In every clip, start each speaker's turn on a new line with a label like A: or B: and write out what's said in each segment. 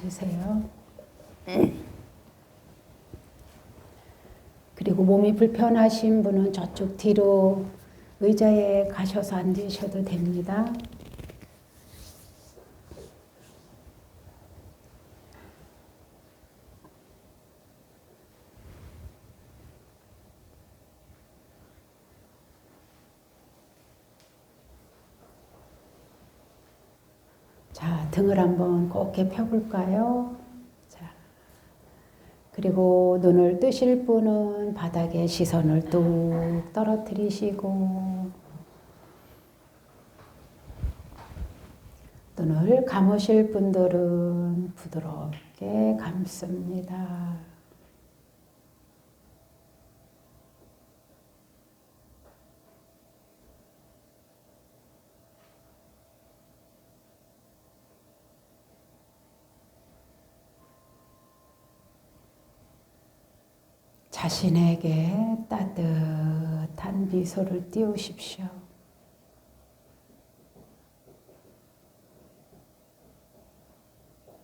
A: 앉으세요. 그리고 몸이 불편하신 분은 저쪽 뒤로 의자에 가셔서 앉으셔도 됩니다. 자, 등을 한번 곱게 펴볼까요? 자, 그리고 눈을 뜨실 분은 바닥에 시선을 뚝 떨어뜨리시고, 눈을 감으실 분들은 부드럽게 감습니다. 자신에게 따뜻한 미소를 띄우십시오.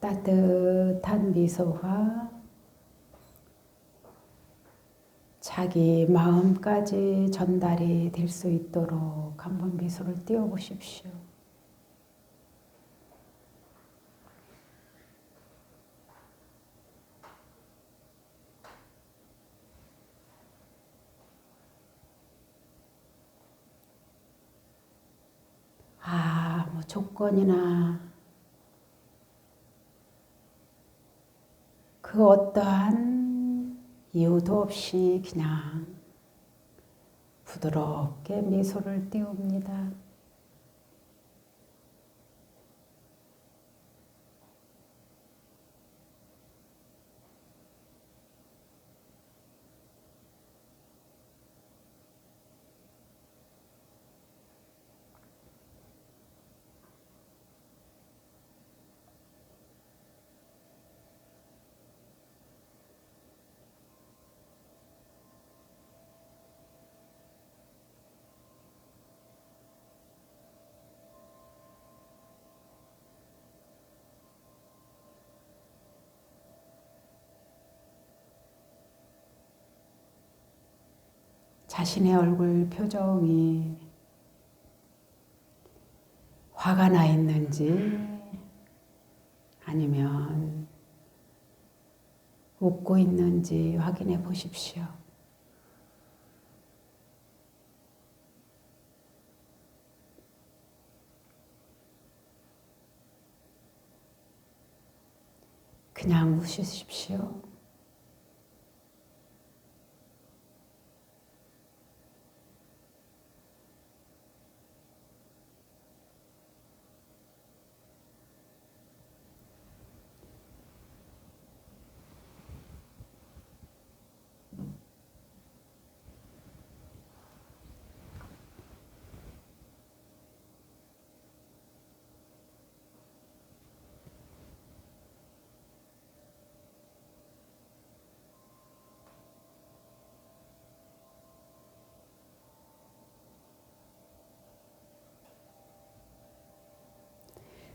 A: 따뜻한 미소와 자기 마음까지 전달이 될 수 있도록 한번 미소를 띄워보십시오. 아무 조건이나 그 어떠한 이유도 없이 그냥 부드럽게 미소를 띄웁니다. 자신의 얼굴 표정이 화가 나 있는지 아니면 웃고 있는지 확인해 보십시오. 그냥 웃으십시오.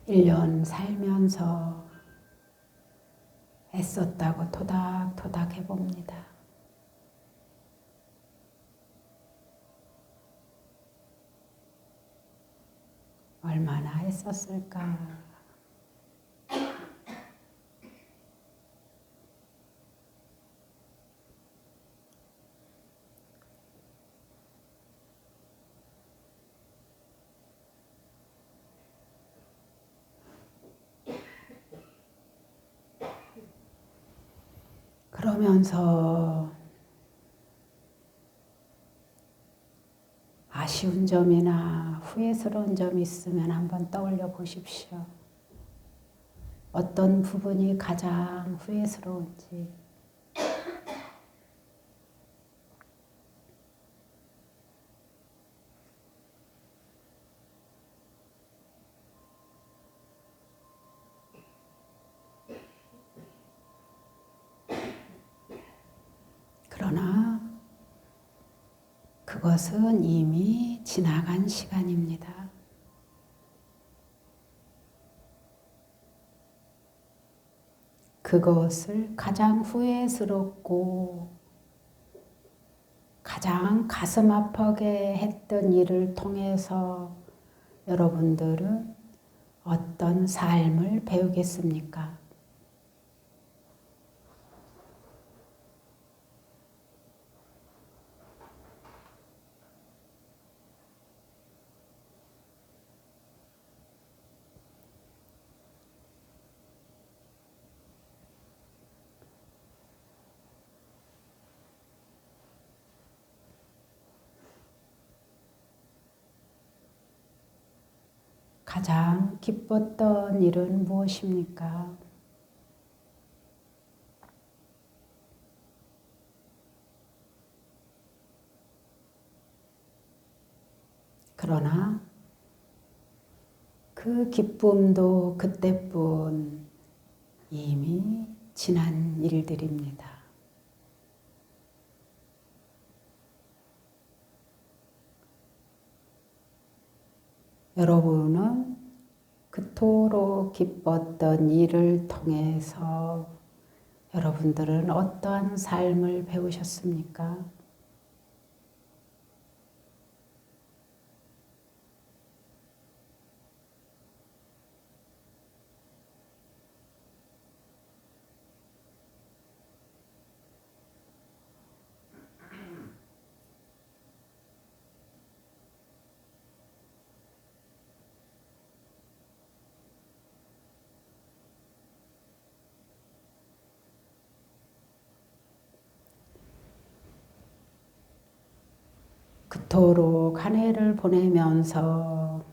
A: 일 년 살면서 애썼다고 토닥토닥 해봅니다. 얼마나 애썼을까? 그러면서 아쉬운 점이나 후회스러운 점이 있으면 한번 떠올려 보십시오. 어떤 부분이 가장 후회스러운지. 그러나 그것은 이미 지나간 시간입니다. 그것을 가장 후회스럽고 가장 가슴 아프게 했던 일을 통해서 여러분들은 어떤 삶을 배우겠습니까? 가장 기뻤던 일은 무엇입니까? 그러나 그 기쁨도 그때뿐 이미 지난 일들입니다. 여러분은 그토록 기뻤던 일을 통해서 여러분들은 어떠한 삶을 배우셨습니까? 그토록 한 해를 보내면서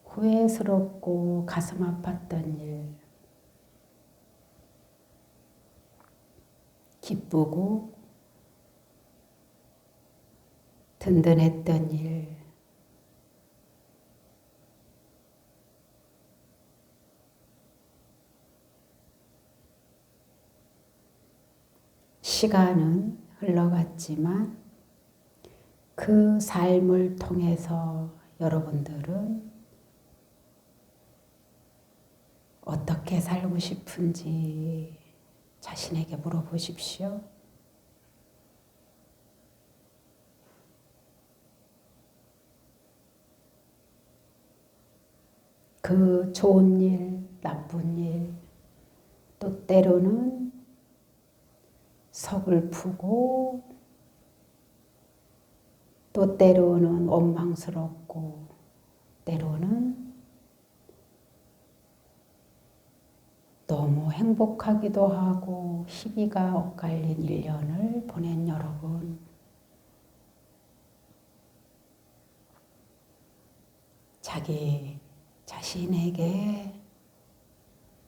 A: 후회스럽고 가슴 아팠던 일, 기쁘고 든든했던 일, 시간은 흘러갔지만 그 삶을 통해서 여러분들은 어떻게 살고 싶은지 자신에게 물어보십시오. 그 좋은 일, 나쁜 일, 또 때로는 서글프고 또 때로는 원망스럽고 때로는 너무 행복하기도 하고 희비가 엇갈린 1년을 보낸 여러분, 자기 자신에게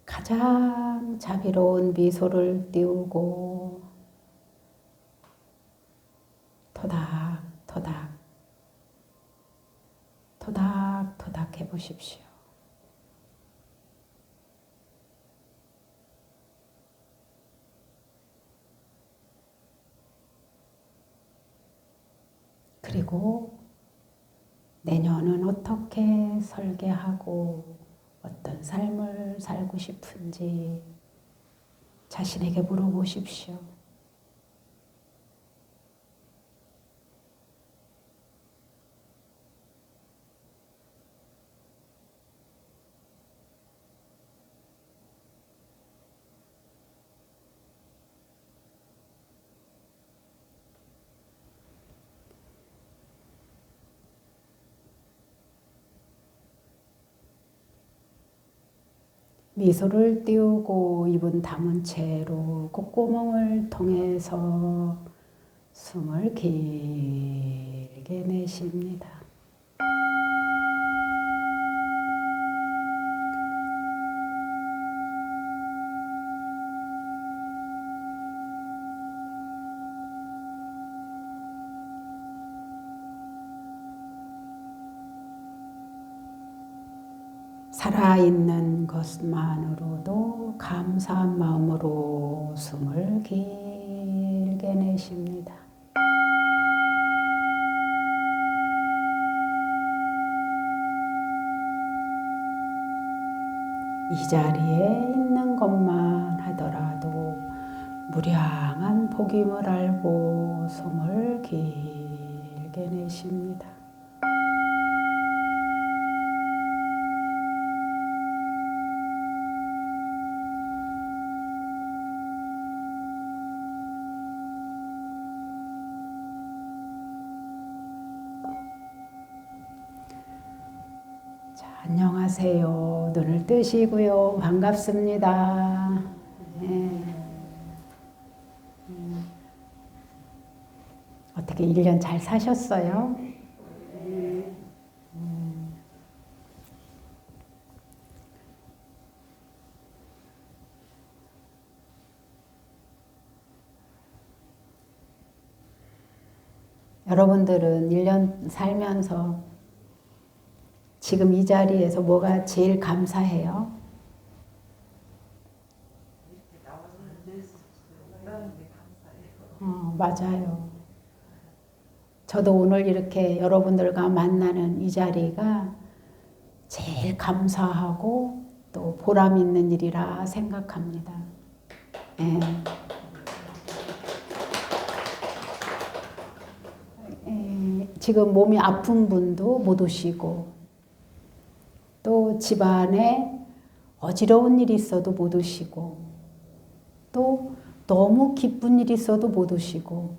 A: 가장 자비로운 미소를 띄우고 토닥토닥 토닥토닥 해보십시오. 그리고 내년은 어떻게 설계하고 어떤 삶을 살고 싶은지 자신에게 물어보십시오. 미소를 띄우고 입은 담은 채로 콧구멍을 통해서 숨을 길게 내쉽니다. 살아있는 것만으로도 감사한 마음으로 숨을 길게 내쉽니다. 이 자리에 있는 것만 하더라도 무량한 복임을 알고 숨을 길게 내쉽니다. 안녕하세요. 눈을 뜨시고요. 반갑습니다. 네. 어떻게 1년 잘 사셨어요? 여러분들은 1년 살면서 지금 이 자리에서 뭐가 제일 감사해요? 맞아요. 저도 오늘 이렇게 여러분들과 만나는 이 자리가 제일 감사하고 또 보람 있는 일이라 생각합니다. 예. 지금 몸이 아픈 분도 못 오시고 또 집안에 어지러운 일이 있어도 못 오시고 또 너무 기쁜 일이 있어도 못 오시고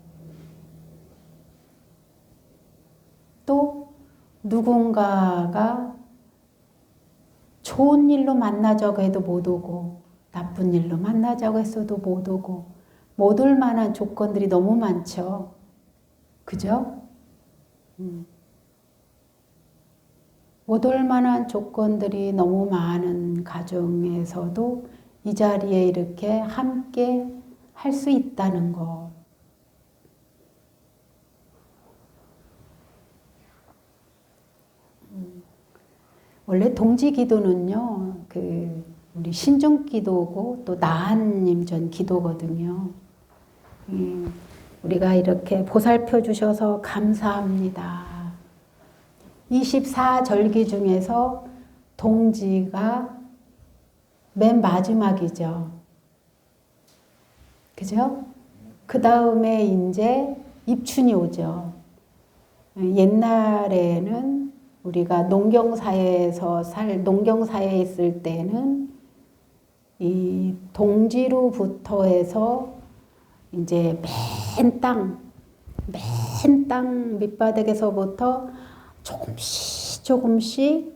A: 또 누군가가 좋은 일로 만나자고 해도 못 오고 나쁜 일로 만나자고 했어도 못 오고 못 올 만한 조건들이 너무 많죠. 그죠? 못 올 만한 조건들이 너무 많은 가정에서도 이 자리에 이렇게 함께 할 수 있다는 것. 원래 동지기도는요, 우리 신중기도고 또 나한님 전 기도거든요. 우리가 이렇게 보살펴 주셔서 감사합니다. 24절기 중에서 동지가 맨 마지막이죠. 그죠? 그 다음에 이제 입춘이 오죠. 옛날에는 우리가 농경사회에 있을 때는 이 동지로부터 해서 이제 맨 땅 밑바닥에서부터 조금씩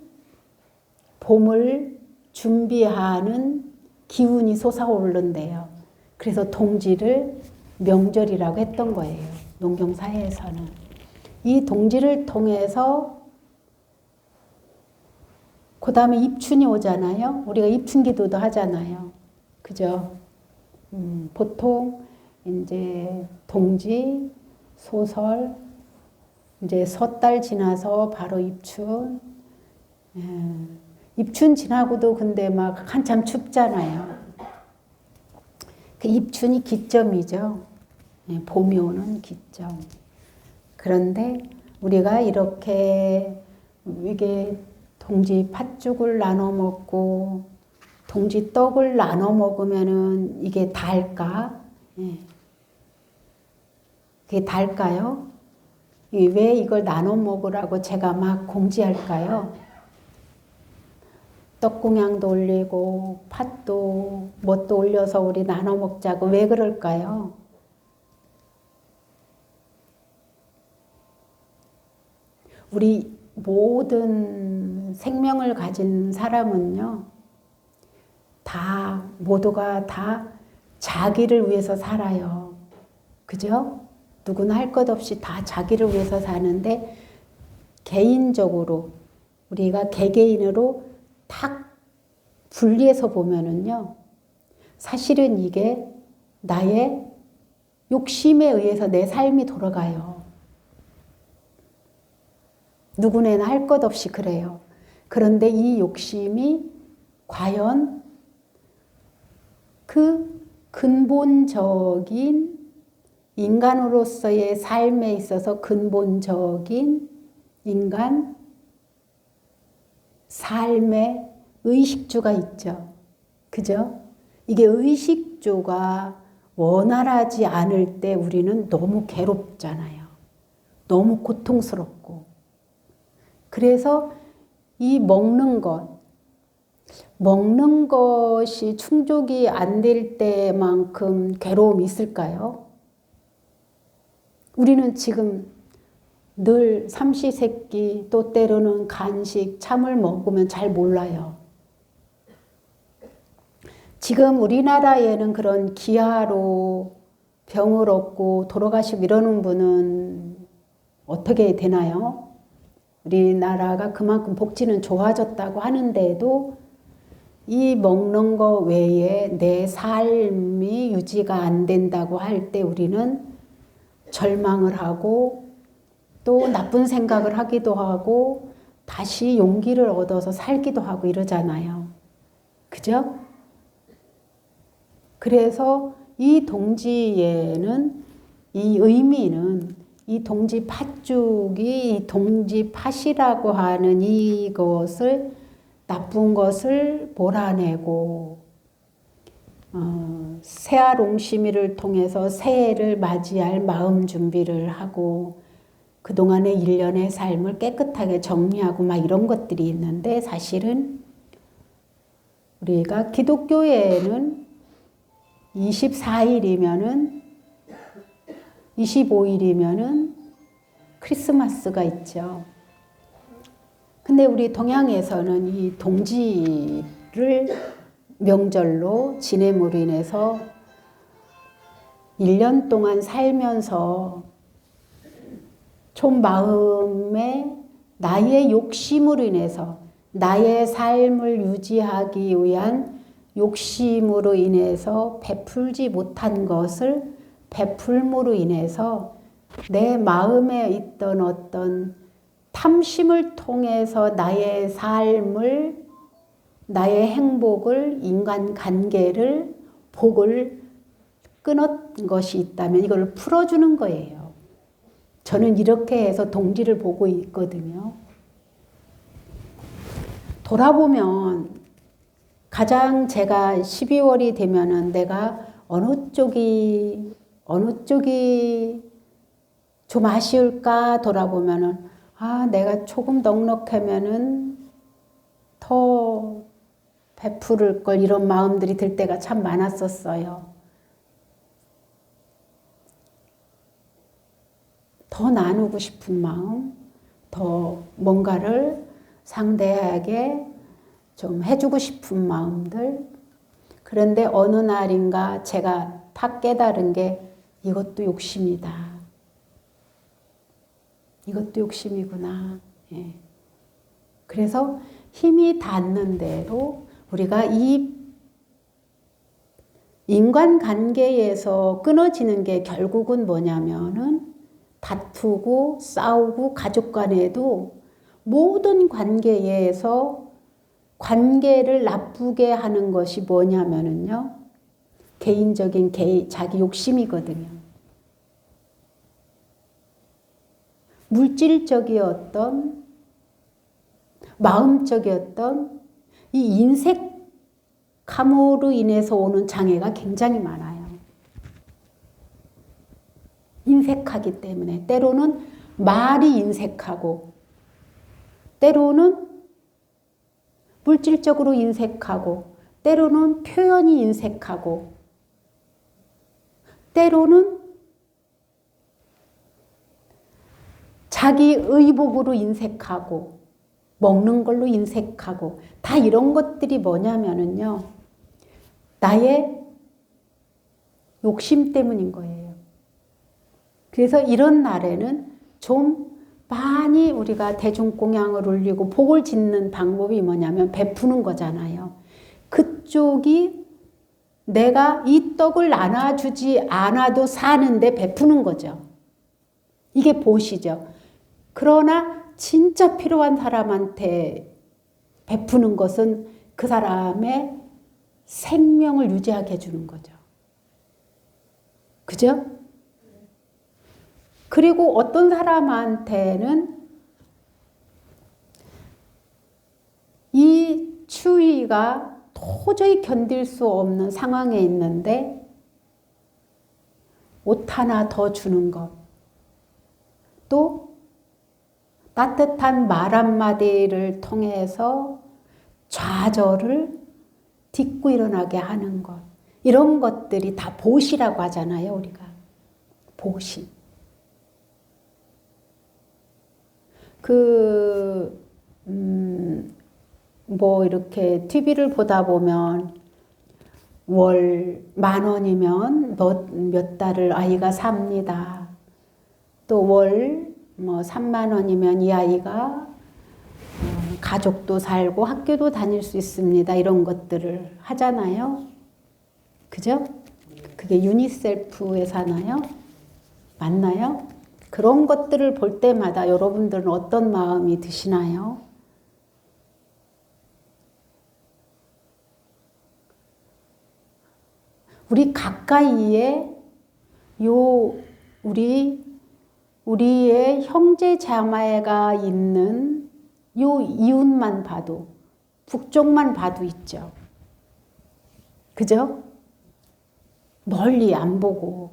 A: 봄을 준비하는 기운이 솟아오른대요. 그래서 동지를 명절이라고 했던 거예요. 농경사회에서는. 이 동지를 통해서 그 다음에 입춘이 오잖아요. 우리가 입춘기도도 하잖아요. 그죠? 보통 이제 동지, 소설, 이제 섣달 지나서 바로 입춘. 입춘 지나고도 근데 막 한참 춥잖아요. 그 입춘이 기점이죠. 봄이 오는 기점. 그런데 우리가 이렇게 이게 동지 팥죽을 나눠 먹고 동지 떡을 나눠 먹으면은 이게 달까? 그게 달까요? 왜 이걸 나눠 먹으라고 제가 막 공지할까요? 떡공양도 올리고 팥도 뭣도 올려서 우리 나눠 먹자고 왜 그럴까요? 우리 모든 생명을 가진 사람은요, 모두가 다 자기를 위해서 살아요. 그죠? 누구나 할 것 없이 다 자기를 위해서 사는데, 개인적으로, 우리가 개개인으로 탁 분리해서 보면은요, 사실은 이게 나의 욕심에 의해서 내 삶이 돌아가요. 누구나 할 것 없이 그래요. 그런데 이 욕심이 과연 그 근본적인 인간으로서의 삶에 있어서 근본적인 인간 삶의 의식주가 있죠. 그죠? 이게 의식주가 원활하지 않을 때 우리는 너무 괴롭잖아요. 너무 고통스럽고. 그래서 이 먹는 것이 충족이 안 될 때만큼 괴로움이 있을까요? 우리는 지금 늘 삼시세끼 또 때로는 간식, 참을 먹으면 잘 몰라요. 지금 우리나라에는 그런 기아로 병을 얻고 돌아가시고 이러는 분은 어떻게 되나요? 우리나라가 그만큼 복지는 좋아졌다고 하는데도 이 먹는 거 외에 내 삶이 유지가 안 된다고 할 때 우리는 절망을 하고 또 나쁜 생각을 하기도 하고 다시 용기를 얻어서 살기도 하고 이러잖아요. 그죠? 그래서 이 동지에는 이 의미는 이 동지 팥죽이 이 동지 팥이라고 하는 이것을 나쁜 것을 몰아내고 새알옹심이를 통해서 새해를 맞이할 마음 준비를 하고 그동안의 일련의 삶을 깨끗하게 정리하고 막 이런 것들이 있는데 사실은 우리가 기독교에는 24일이면은 25일이면은 크리스마스가 있죠. 근데 우리 동양에서는 이 동지를 명절로 지냄으로 인해서 1년 동안 살면서 좀 마음에 나의 욕심으로 인해서 나의 삶을 유지하기 위한 욕심으로 인해서 베풀지 못한 것을 베풀므로 인해서 내 마음에 있던 어떤 탐심을 통해서 나의 삶을, 나의 행복을, 인간관계를, 복을 끊은 것이 있다면 이걸 풀어주는 거예요. 저는 이렇게 해서 동지를 보고 있거든요. 돌아보면 가장 제가 12월이 되면은 내가 어느 쪽이 좀 아쉬울까 돌아보면은 내가 조금 넉넉하면은 더 베풀을 걸 이런 마음들이 들 때가 참 많았었어요. 더 나누고 싶은 마음, 더 뭔가를 상대에게 좀 해주고 싶은 마음들. 그런데 어느 날인가 제가 탁 깨달은 게 이것도 욕심이다. 이것도 욕심이구나. 예. 그래서 힘이 닿는 대로 우리가 이 인간관계에서 끊어지는 게 결국은 뭐냐면은 다투고 싸우고 가족 간에도 모든 관계에서 관계를 나쁘게 하는 것이 뭐냐면은요. 개인적인 자기 욕심이거든요. 물질적이었던 마음적이었던 이 인색함으로 인해서 오는 장애가 굉장히 많아요. 인색하기 때문에 때로는 말이 인색하고 때로는 물질적으로 인색하고 때로는 표현이 인색하고 때로는 자기 의복으로 인색하고 먹는 걸로 인색하고 다 이런 것들이 뭐냐면은요. 나의 욕심 때문인 거예요. 그래서 이런 날에는 좀 많이 우리가 대중공양을 올리고 복을 짓는 방법이 뭐냐면 베푸는 거잖아요. 그쪽이 내가 이 떡을 나눠주지 않아도 사는데 베푸는 거죠. 이게 보시죠. 그러나 진짜 필요한 사람한테 베푸는 것은 그 사람의 생명을 유지하게 해주는 거죠. 그죠? 그리고 어떤 사람한테는 이 추위가 도저히 견딜 수 없는 상황에 있는데 옷 하나 더 주는 것, 또 따뜻한 말 한마디를 통해서 좌절을 딛고 일어나게 하는 것, 이런 것들이 다 보시라고 하잖아요, 우리가. 보시. 뭐 이렇게 TV를 보다 보면 월 10,000원이면 몇 달을 아이가 삽니다. 또 월 뭐 30,000원이면 이 아이가 가족도 살고 학교도 다닐 수 있습니다. 이런 것들을 하잖아요. 그죠? 그게 유니셀프에 사나요? 맞나요? 그런 것들을 볼 때마다 여러분들은 어떤 마음이 드시나요? 우리 가까이에 우리의 형제 자매가 있는 요 이웃만 봐도, 북쪽만 봐도 있죠. 그죠? 멀리 안 보고.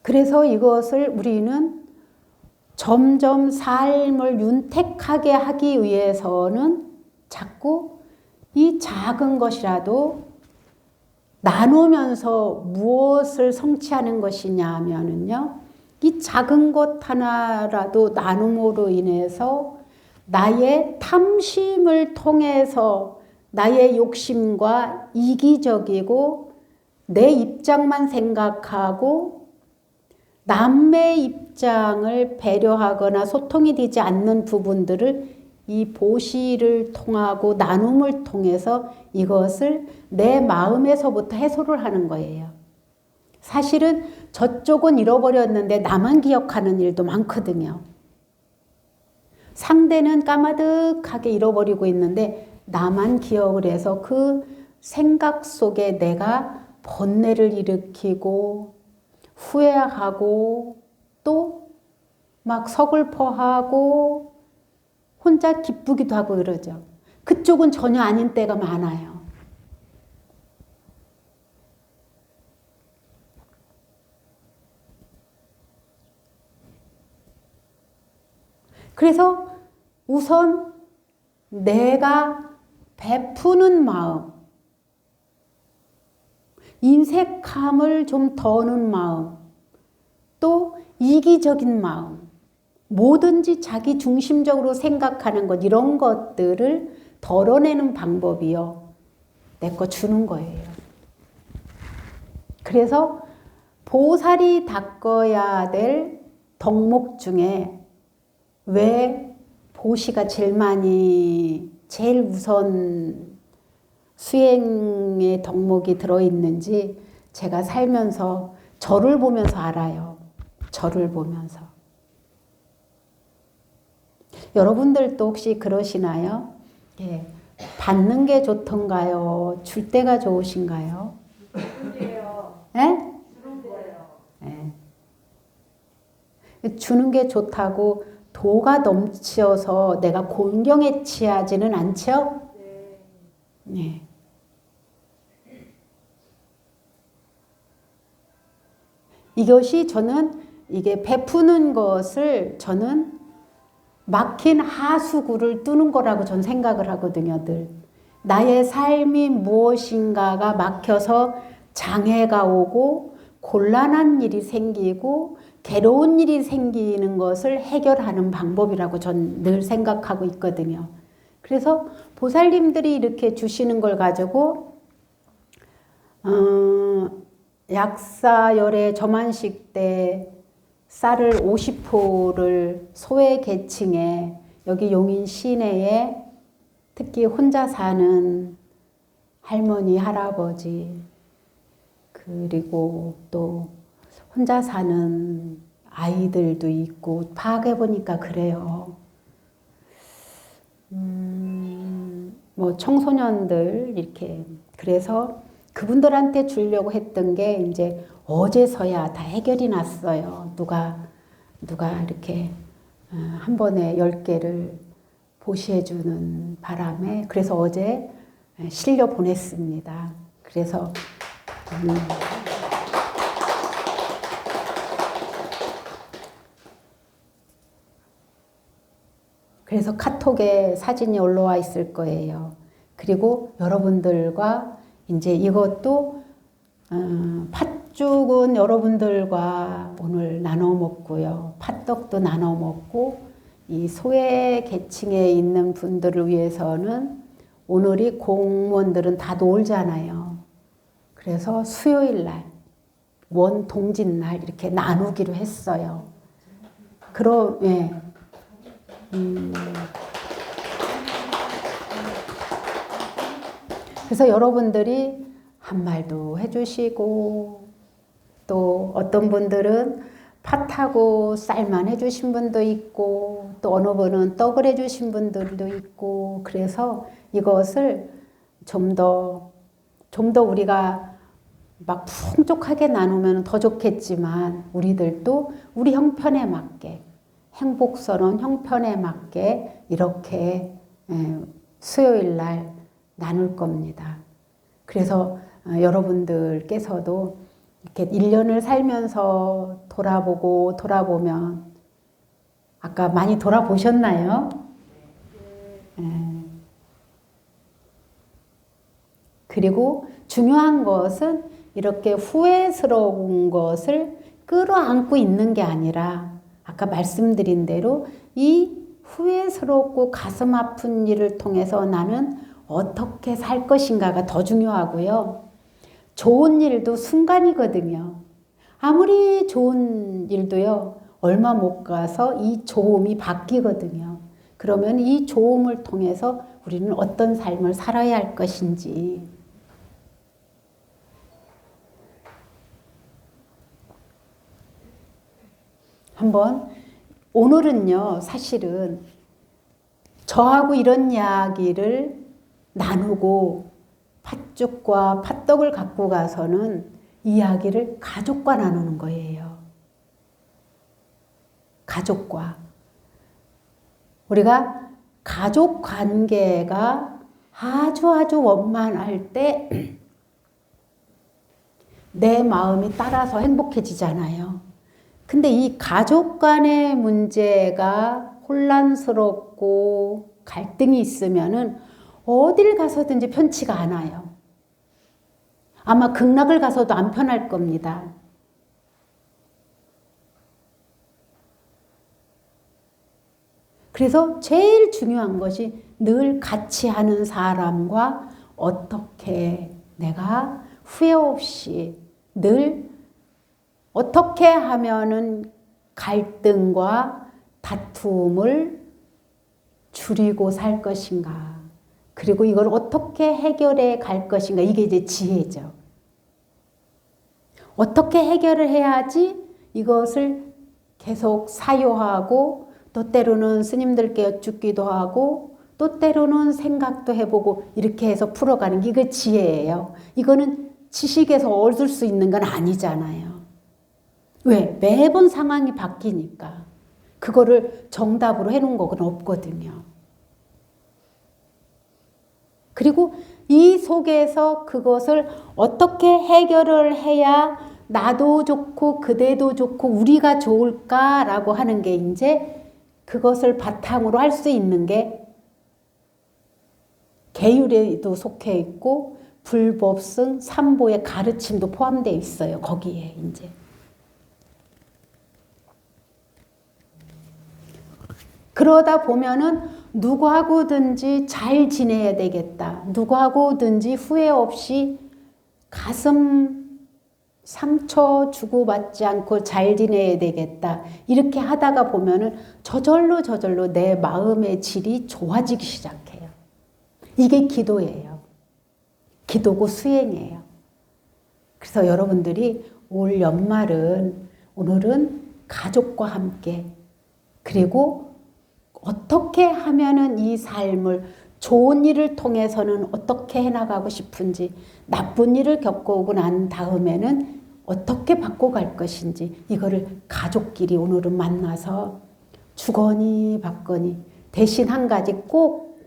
A: 그래서 이것을 우리는 점점 삶을 윤택하게 하기 위해서는 자꾸 이 작은 것이라도 나누면서 무엇을 성취하는 것이냐 하면은요, 이 작은 것 하나라도 나눔으로 인해서 나의 탐심을 통해서 나의 욕심과 이기적이고 내 입장만 생각하고 남의 입장을 배려하거나 소통이 되지 않는 부분들을 이 보시를 통하고 나눔을 통해서 이것을 내 마음에서부터 해소를 하는 거예요. 사실은 저쪽은 잃어버렸는데 나만 기억하는 일도 많거든요. 상대는 까마득하게 잃어버리고 있는데 나만 기억을 해서 그 생각 속에 내가 번뇌를 일으키고 후회하고 또 막 서글퍼하고 혼자 기쁘기도 하고 그러죠. 그쪽은 전혀 아닌 때가 많아요. 그래서 우선 내가 베푸는 마음, 인색함을 좀 더는 마음, 또 이기적인 마음, 뭐든지 자기 중심적으로 생각하는 것, 이런 것들을 덜어내는 방법이요. 내 거 주는 거예요. 그래서 보살이 닦아야 될 덕목 중에 왜 보시가 제일 우선 수행의 덕목이 들어있는지 제가 살면서 저를 보면서 알아요. 저를 보면서. 여러분들도 혹시 그러시나요? 예. 받는 게 좋던가요? 줄 때가 좋으신가요? 예? 예. 주는 게 좋다고 도가 넘쳐서 내가 곤경에 취하지는 않죠? 네. 이것이 저는 이게 베푸는 것을 저는 막힌 하수구를 뚫는 거라고 전 생각을 하거든요, 늘. 나의 삶이 무엇인가가 막혀서 장애가 오고 곤란한 일이 생기고 괴로운 일이 생기는 것을 해결하는 방법이라고 전 늘 생각하고 있거든요. 그래서 보살님들이 이렇게 주시는 걸 가지고 약사열애 저만식 때 쌀을 50포를 소외 계층에 여기 용인 시내에 특히 혼자 사는 할머니, 할아버지 그리고 또 혼자 사는 아이들도 있고 파악해보니까 그래요. 뭐 청소년들 이렇게 그래서 그분들한테 주려고 했던 게 이제 어제서야 다 해결이 났어요. 누가 이렇게 한 번에 10개를 보시해주는 바람에 그래서 어제 실려 보냈습니다. 그래서 그래서 카톡에 사진이 올라와 있을 거예요. 그리고 여러분들과 이제 이것도 팥죽은 여러분들과 오늘 나눠 먹고요. 팥떡도 나눠 먹고 이 소외 계층에 있는 분들을 위해서는 오늘이 공무원들은 다 놀잖아요. 그래서 수요일 날, 원동짓날 이렇게 나누기로 했어요. 그럼 예. 그래서 여러분들이 한 말도 해주시고 또 어떤 분들은 팥하고 쌀만 해주신 분도 있고 또 어느 분은 떡을 해주신 분들도 있고 그래서 이것을 좀 더 우리가 막 풍족하게 나누면 더 좋겠지만 우리들도 우리 형편에 맞게 행복스러운 형편에 맞게 이렇게 수요일 날 나눌 겁니다. 그래서 여러분들께서도 이렇게 1년을 살면서 돌아보면 아까 많이 돌아보셨나요? 그리고 중요한 것은 이렇게 후회스러운 것을 끌어안고 있는 게 아니라 아까 말씀드린 대로 이 후회스럽고 가슴 아픈 일을 통해서 나는 어떻게 살 것인가가 더 중요하고요. 좋은 일도 순간이거든요. 아무리 좋은 일도요. 얼마 못 가서 이 좋음이 바뀌거든요. 그러면 이 좋음을 통해서 우리는 어떤 삶을 살아야 할 것인지 한번 오늘은요. 사실은 저하고 이런 이야기를 나누고 팥죽과 팥떡을 갖고 가서는 이야기를 가족과 나누는 거예요. 가족과. 우리가 가족 관계가 아주 원만할 때 내 마음이 따라서 행복해지잖아요. 근데 이 가족 간의 문제가 혼란스럽고 갈등이 있으면은 어딜 가서든지 편치가 않아요. 아마 극락을 가서도 안 편할 겁니다. 그래서 제일 중요한 것이 늘 같이 하는 사람과 어떻게 내가 후회 없이 늘 어떻게 하면은 갈등과 다툼을 줄이고 살 것인가. 그리고 이걸 어떻게 해결해 갈 것인가. 이게 이제 지혜죠. 어떻게 해결을 해야지 이것을 계속 사유하고 또 때로는 스님들께 여쭙기도 하고 또 때로는 생각도 해보고 이렇게 해서 풀어가는 게 이게 지혜예요. 이거는 지식에서 얻을 수 있는 건 아니잖아요. 왜? 매번 상황이 바뀌니까. 그거를 정답으로 해놓은 건 없거든요. 그리고 이 속에서 그것을 어떻게 해결을 해야 나도 좋고 그대도 좋고 우리가 좋을까라고 하는 게 이제 그것을 바탕으로 할 수 있는 게 계율에도 속해 있고 불법승 삼보의 가르침도 포함되어 있어요. 거기에 이제. 그러다 보면은 누구하고든지 잘 지내야 되겠다. 누구하고든지 후회 없이 가슴 상처 주고받지 않고 잘 지내야 되겠다. 이렇게 하다가 보면은 저절로 내 마음의 질이 좋아지기 시작해요. 이게 기도예요. 기도고 수행이에요. 그래서 여러분들이 올 연말은 오늘은 가족과 함께 그리고 어떻게 하면은 이 삶을 좋은 일을 통해서는 어떻게 해나가고 싶은지 나쁜 일을 겪어오고 난 다음에는 어떻게 바꿔갈 것인지 이거를 가족끼리 오늘은 만나서 주거니 받거니. 대신 한 가지 꼭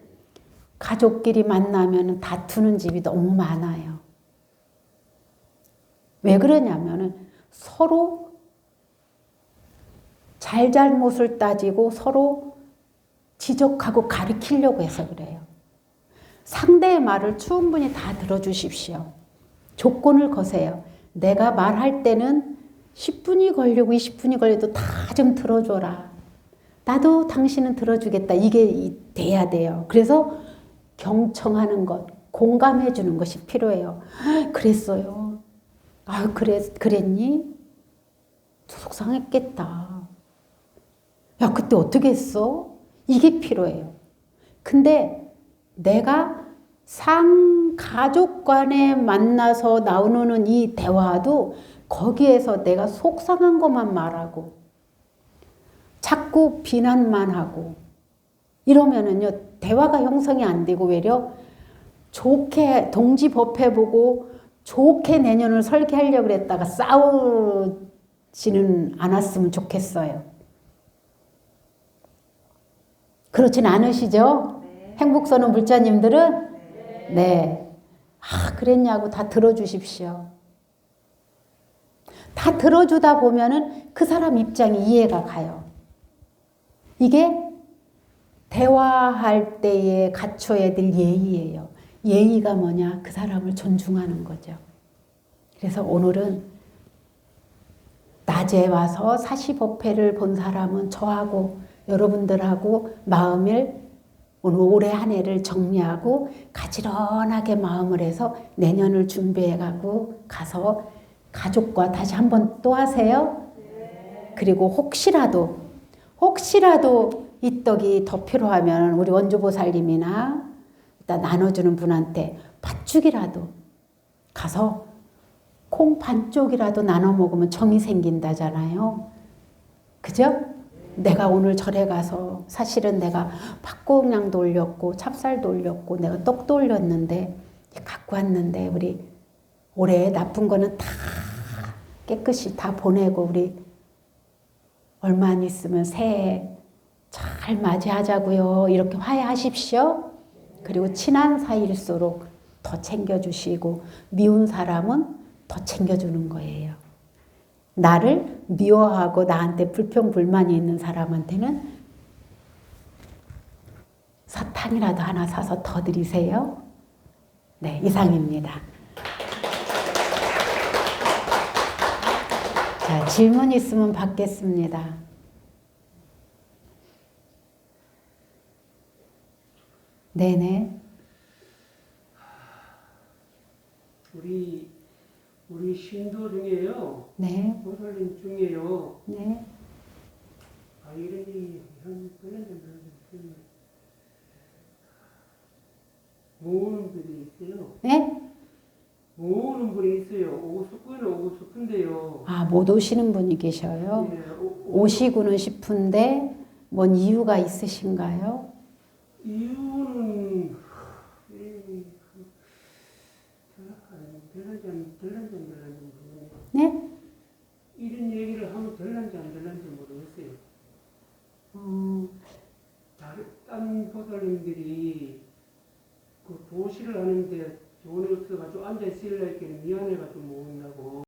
A: 가족끼리 만나면 다투는 집이 너무 많아요. 왜 그러냐면은 서로 잘잘못을 따지고 서로 지적하고 가리키려고 해서 그래요. 상대의 말을 충분히 다 들어주십시오. 조건을 거세요. 내가 말할 때는 10분이 걸리고 20분이 걸려도 다 좀 들어줘라. 나도 당신은 들어주겠다. 이게 돼야 돼요. 그래서 경청하는 것, 공감해 주는 것이 필요해요. 그랬어요. 아, 그랬니? 속상했겠다. 야, 그때 어떻게 했어? 이게 필요해요. 근데 내가 가족 간에 만나서 나오는 이 대화도 거기에서 내가 속상한 것만 말하고 자꾸 비난만 하고 이러면은요, 대화가 형성이 안 되고 외려 좋게 동지법회 보고 좋게 내년을 설계하려고 그랬다가 싸우지는 않았으면 좋겠어요. 그렇진 않으시죠? 네. 행복선언 불자님들은? 네. 네. 아, 그랬냐고 다 들어주십시오. 다 들어주다 보면은 그 사람 입장이 이해가 가요. 이게 대화할 때에 갖춰야 될 예의예요. 예의가 뭐냐? 그 사람을 존중하는 거죠. 그래서 오늘은 낮에 와서 사시법회를 본 사람은 저하고 여러분들하고 마음을 오늘 올해 한 해를 정리하고 가지런하게 마음을 해서 내년을 준비해가고 가서 가족과 다시 한번 또 하세요. 그리고 혹시라도 이 떡이 더 필요하면 우리 원주보살님이나 일단 나눠주는 분한테 팥죽이라도 가서 콩 반쪽이라도 나눠 먹으면 정이 생긴다잖아요. 그죠? 내가 오늘 절에 가서 사실은 내가 팥고량도 올렸고 찹쌀도 올렸고 내가 떡도 올렸는데 갖고 왔는데 우리 올해 나쁜 거는 다 깨끗이 다 보내고 우리 얼마 안 있으면 새해 잘 맞이하자고요. 이렇게 화해하십시오. 그리고 친한 사이일수록 더 챙겨주시고 미운 사람은 더 챙겨주는 거예요. 나를 미워하고 나한테 불평불만이 있는 사람한테는 사탕이라도 하나 사서 더 드리세요. 네, 이상입니다. 자, 질문 있으면 받겠습니다. 네네.
B: 우리 신도 중에요.
A: 네.
B: 보살님 중에요.
A: 네.
B: 이름이 모으는 분이 있어요.
A: 네?
B: 모으는 분이 있어요. 오고 싶은데요.
A: 아, 못 오시는 분이 계셔요?
B: 네,
A: 오시고는 싶은데 뭔 이유가 있으신가요?
B: 이유는
A: 네?
B: 이런 얘기를 하면 될란지 안 될란지 모르겠어요. 딴 보살님들이 그 도시를 하는데 돈이 없어가지고 앉아 있으려니까 미안해가지고 못 온다고.